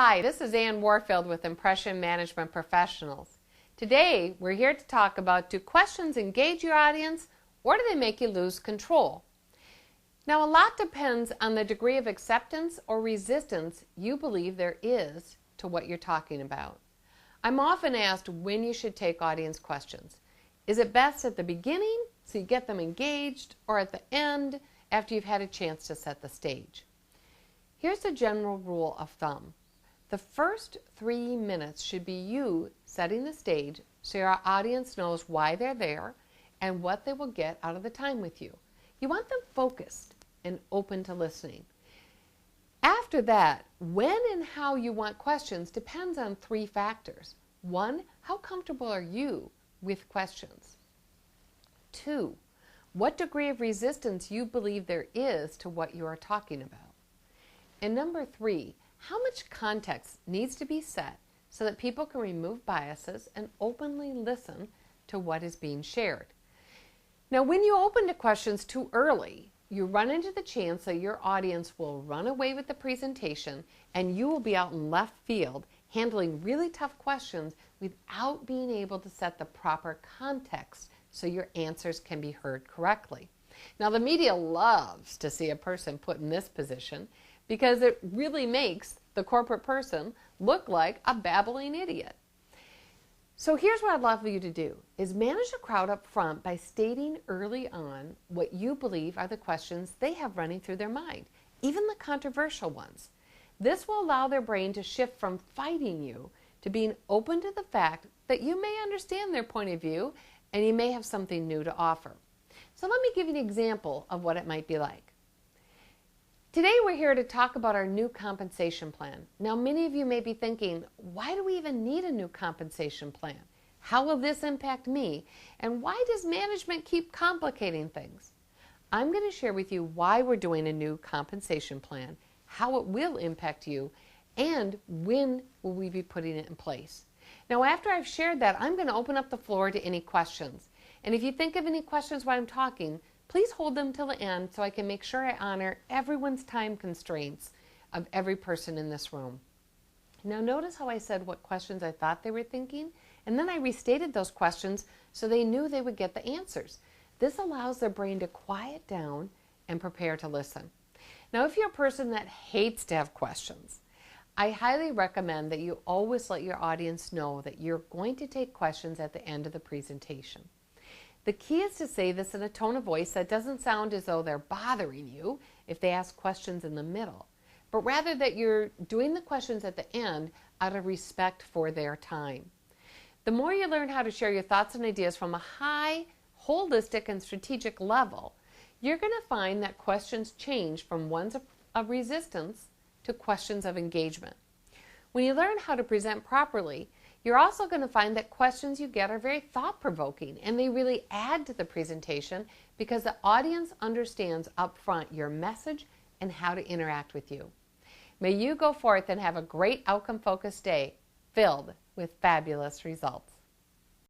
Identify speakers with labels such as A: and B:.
A: Hi, this is Ann Warfield with Impression Management Professionals. Today, we're here to talk about, do questions engage your audience or do they make you lose control? Now, a lot depends on the degree of acceptance or resistance you believe there is to what you're talking about. I'm often asked when you should take audience questions. Is it best at the beginning so you get them engaged, or at the end after you've had a chance to set the stage? Here's a general rule of thumb. The first 3 minutes should be you setting the stage so your audience knows why they're there and what they will get out of the time with you. You want them focused and open to listening. After that, when and how you want questions depends on 3 factors. 1, how comfortable are you with questions? 2, what degree of resistance you believe there is to what you are talking about. And number 3, how much context needs to be set so that people can remove biases and openly listen to what is being shared. Now, when you open to questions too early, you run into the chance that your audience will run away with the presentation and you will be out in left field handling really tough questions without being able to set the proper context so your answers can be heard correctly. Now, the media loves to see a person put in this position because it really makes the corporate person look like a babbling idiot. So here's what I'd love for you to do, is manage the crowd up front by stating early on what you believe are the questions they have running through their mind, even the controversial ones. This will allow their brain to shift from fighting you to being open to the fact that you may understand their point of view and you may have something new to offer. So let me give you an example of what it might be like. Today we're here to talk about our new compensation plan. Now, many of you may be thinking, why do we even need a new compensation plan? How will this impact me? And why does management keep complicating things? I'm going to share with you why we're doing a new compensation plan, how it will impact you, and when will we be putting it in place. Now, after I've shared that, I'm going to open up the floor to any questions. And if you think of any questions while I'm talking, please hold them till the end so I can make sure I honor everyone's time constraints of every person in this room. Now, notice how I said what questions I thought they were thinking, and then I restated those questions so they knew they would get the answers. This allows their brain to quiet down and prepare to listen. Now, if you're a person that hates to have questions, I highly recommend that you always let your audience know that you're going to take questions at the end of the presentation. The key is to say this in a tone of voice that doesn't sound as though they're bothering you if they ask questions in the middle, but rather that you're doing the questions at the end out of respect for their time. The more you learn how to share your thoughts and ideas from a high, holistic, and strategic level, you're going to find that questions change from ones of resistance to questions of engagement. When you learn how to present properly, you're also going to find that questions you get are very thought-provoking, and they really add to the presentation because the audience understands up front your message and how to interact with you. May you go forth and have a great outcome-focused day filled with fabulous results.